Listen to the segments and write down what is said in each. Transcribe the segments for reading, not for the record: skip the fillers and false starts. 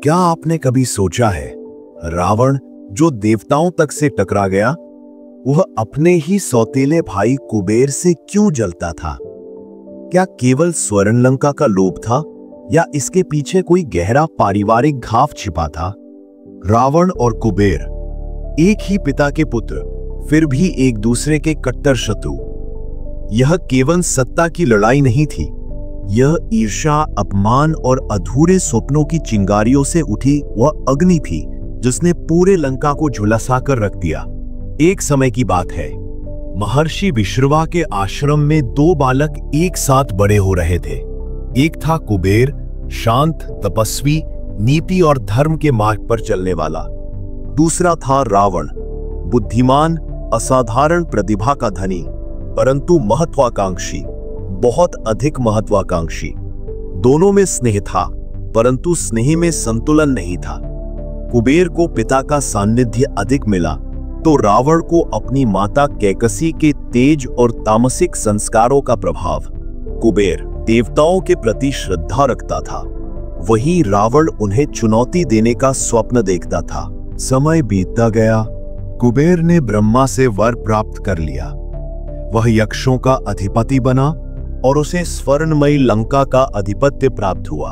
क्या आपने कभी सोचा है, रावण जो देवताओं तक से टकरा गया, वह अपने ही सौतेले भाई कुबेर से क्यों जलता था? क्या केवल स्वर्ण लंका का लोभ था या इसके पीछे कोई गहरा पारिवारिक घाव छिपा था? रावण और कुबेर एक ही पिता के पुत्र, फिर भी एक दूसरे के कट्टर शत्रु। यह केवल सत्ता की लड़ाई नहीं थी, यह ईर्ष्या, अपमान और अधूरे स्वप्नों की चिंगारियों से उठी वह अग्नि थी जिसने पूरे लंका को झुलसाकर रख दिया। एक समय की बात है, महर्षि विश्रवा के आश्रम में दो बालक एक साथ बड़े हो रहे थे। एक था कुबेर, शांत, तपस्वी, नीति और धर्म के मार्ग पर चलने वाला। दूसरा था रावण, बुद्धिमान, असाधारण प्रतिभा का धनी, परंतु महत्वाकांक्षी, बहुत अधिक महत्वाकांक्षी। दोनों में स्नेह था, परंतु स्नेह में संतुलन नहीं था। कुबेर को पिता का सान्निध्य अधिक मिला, तो रावण को अपनी माता कैकसी के तेज और तामसिक संस्कारों का प्रभाव। कुबेर देवताओं के प्रति श्रद्धा रखता था, वहीं रावण उन्हें चुनौती देने का स्वप्न देखता था। समय बीतता गया, कुबेर ने ब्रह्मा से वर प्राप्त कर लिया। वह यक्षों का अधिपति बना और उसे स्वर्णमयी लंका का अधिपत्य प्राप्त हुआ।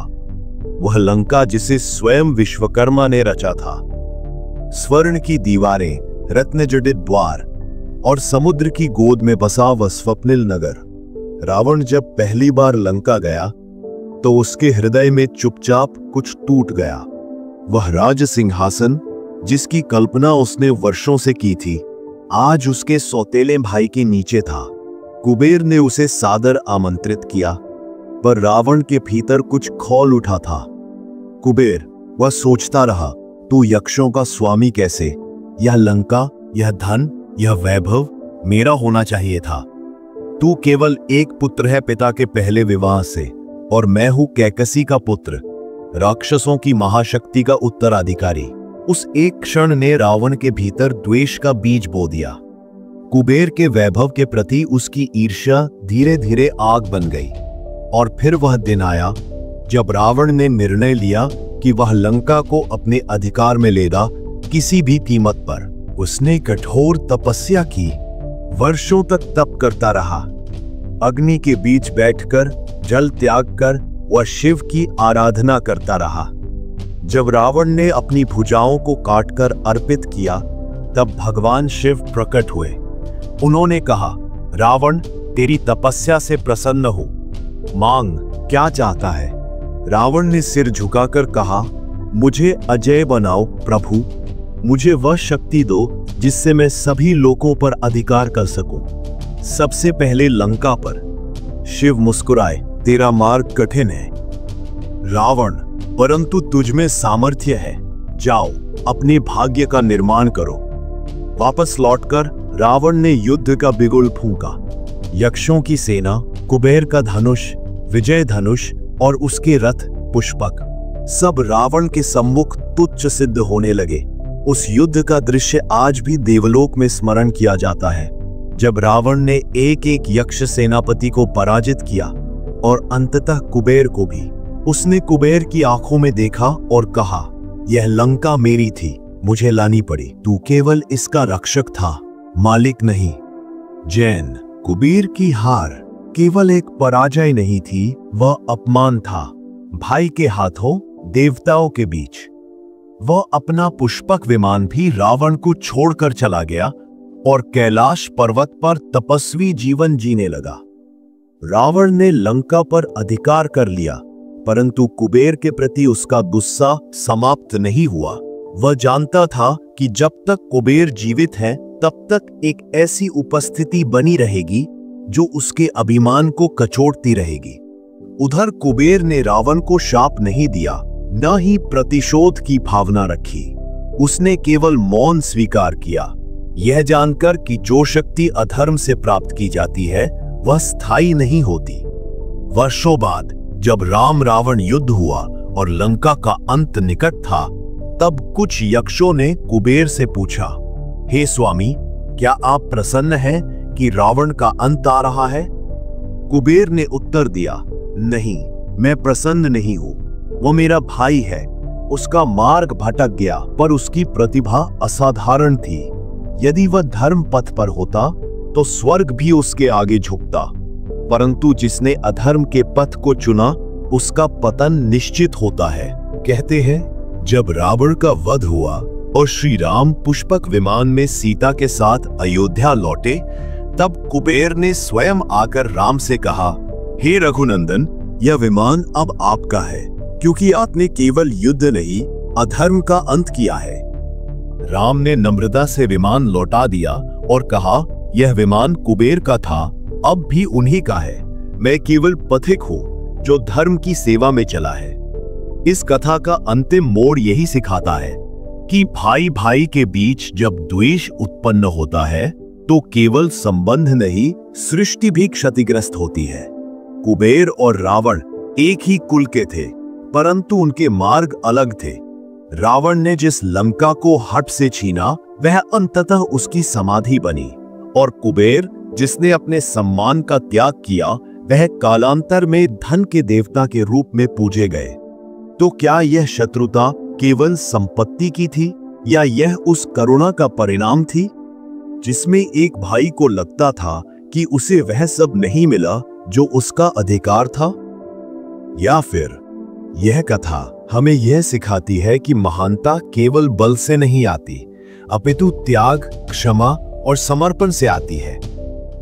वह लंका जिसे स्वयं विश्वकर्मा ने रचा था। स्वर्ण की दीवारें, रत्नजडित द्वार और समुद्र की गोद में बसा वह स्वप्निल नगर। रावण जब पहली बार लंका गया तो उसके हृदय में चुपचाप कुछ टूट गया। वह राज सिंहासन जिसकी कल्पना उसने वर्षों से की थी, आज उसके सौतेले भाई के नीचे था। कुबेर ने उसे सादर आमंत्रित किया, पर रावण के भीतर कुछ खौल उठा था। कुबेर, वह सोचता रहा, तू यक्षों का स्वामी कैसे? यह लंका, यह धन, यह वैभव मेरा होना चाहिए था। तू केवल एक पुत्र है पिता के पहले विवाह से, और मैं हूं कैकसी का पुत्र, राक्षसों की महाशक्ति का उत्तराधिकारी। उस एक क्षण ने रावण के भीतर द्वेष का बीज बो दिया। कुबेर के वैभव के प्रति उसकी ईर्ष्या धीरे धीरे आग बन गई। और फिर वह दिन आया जब रावण ने निर्णय लिया कि वह लंका को अपने अधिकार में लेगा, किसी भी कीमत पर। उसने कठोर तपस्या की, वर्षों तक तप करता रहा। अग्नि के बीच बैठकर, जल त्याग कर वह शिव की आराधना करता रहा। जब रावण ने अपनी भुजाओं को काटकर अर्पित किया, तब भगवान शिव प्रकट हुए। उन्होंने कहा, रावण, तेरी तपस्या से प्रसन्न हो, मांग, क्या चाहता है? रावण ने सिर झुकाकर कहा, मुझे अजय बनाओ प्रभु, मुझे वह शक्ति दो जिससे मैं सभी लोकों पर अधिकार कर सकूं, सबसे पहले लंका पर। शिव मुस्कुराए, तेरा मार्ग कठिन है रावण, परंतु तुझमें सामर्थ्य है। जाओ, अपने भाग्य का निर्माण करो। वापस लौटकर रावण ने युद्ध का बिगुल फूंका। यक्षों की सेना, कुबेर का धनुष, विजय धनुष और उसके रथ पुष्पक, सब रावण के सम्मुख तुच्छ सिद्ध होने लगे। उस युद्ध का दृश्य आज भी देवलोक में स्मरण किया जाता है, जब रावण ने एक एक यक्ष सेनापति को पराजित किया और अंततः कुबेर को भी। उसने कुबेर की आंखों में देखा और कहा, यह लंका मेरी थी, मुझे लानी पड़ी। तू केवल इसका रक्षक था, मालिक नहीं। जैन, कुबेर की हार केवल एक पराजय नहीं थी, वह अपमान था। भाई के हाथों, देवताओं के बीच। वह अपना पुष्पक विमान भी रावण को छोड़कर चला गया और कैलाश पर्वत पर तपस्वी जीवन जीने लगा। रावण ने लंका पर अधिकार कर लिया, परंतु कुबेर के प्रति उसका गुस्सा समाप्त नहीं हुआ। वह जानता था कि जब तक कुबेर जीवित है, तब तक एक ऐसी उपस्थिति बनी रहेगी जो उसके अभिमान को कचोटती रहेगी। उधर कुबेर ने रावण को शाप नहीं दिया, न ही प्रतिशोध की भावना रखी। उसने केवल मौन स्वीकार किया, यह जानकर कि जो शक्ति अधर्म से प्राप्त की जाती है वह स्थायी नहीं होती। वर्षों बाद जब राम रावण युद्ध हुआ और लंका का अंत निकट था, तब कुछ यक्षों ने कुबेर से पूछा, हे स्वामी, क्या आप प्रसन्न हैं कि रावण का अंत आ रहा है? कुबेर ने उत्तर दिया, नहीं, मैं प्रसन्न नहीं हूं। वो मेरा भाई है, उसका मार्ग भटक गया, पर उसकी प्रतिभा असाधारण थी। यदि वह धर्म पथ पर होता तो स्वर्ग भी उसके आगे झुकता, परंतु जिसने अधर्म के पथ को चुना उसका पतन निश्चित होता है। कहते हैं जब रावण का वध हुआ और श्री राम पुष्पक विमान में सीता के साथ अयोध्या लौटे, तब कुबेर ने स्वयं आकर राम से कहा, हे रघुनंदन, यह विमान अब आपका है, क्योंकि आपने केवल युद्ध नहीं अधर्म का अंत किया है। राम ने नम्रता से विमान लौटा दिया और कहा, यह विमान कुबेर का था, अब भी उन्हीं का है। मैं केवल पथिक हूं जो धर्म की सेवा में चला है। इस कथा का अंतिम मोड़ यही सिखाता है कि भाई भाई के बीच जब द्वेष उत्पन्न होता है तो केवल संबंध नहीं, सृष्टि भी क्षतिग्रस्त होती है। कुबेर और रावण एक ही कुल के थे, परंतु उनके मार्ग अलग थे। रावण ने जिस लंका को हठ से छीना वह अंततः उसकी समाधि बनी, और कुबेर जिसने अपने सम्मान का त्याग किया वह कालांतर में धन के देवता के रूप में पूजे गए। तो क्या यह शत्रुता केवल संपत्ति की थी, या यह उस करुणा का परिणाम थी जिसमें एक भाई को लगता था कि उसे वह सब नहीं मिला जो उसका अधिकार था? या फिर यह कथा हमें यह सिखाती है कि महानता केवल बल से नहीं आती, अपितु त्याग, क्षमा और समर्पण से आती है।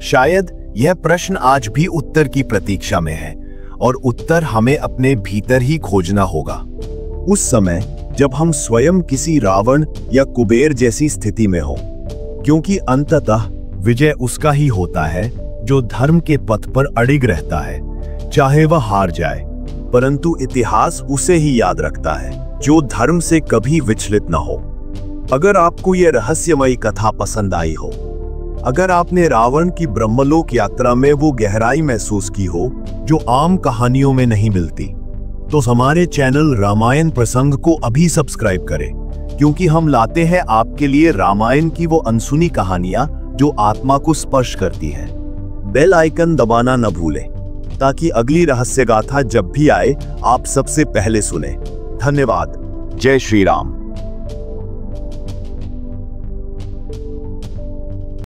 शायद यह प्रश्न आज भी उत्तर की प्रतीक्षा में है, और उत्तर हमें अपने भीतर ही खोजना होगा। उस समय जब हम स्वयं किसी रावण या कुबेर जैसी स्थिति में हो, क्योंकि अंततः विजय उसका ही होता है जो धर्म के पथ पर अडिग रहता है, चाहे वह हार जाए, परंतु इतिहास उसे ही याद रखता है जो धर्म से कभी विचलित न हो। अगर आपको यह रहस्यमयी कथा पसंद आई हो, अगर आपने रावण की ब्रह्मलोक यात्रा में वो गहराई महसूस की हो जो आम कहानियों में नहीं मिलती, तो हमारे चैनल रामायण प्रसंग को अभी सब्सक्राइब करें, क्योंकि हम लाते हैं आपके लिए रामायण की वो अनसुनी कहानियां जो आत्मा को स्पर्श करती है। बेल आइकन दबाना न भूलें ताकि अगली रहस्य गाथा जब भी आए आप सबसे पहले सुने। धन्यवाद। जय श्री राम।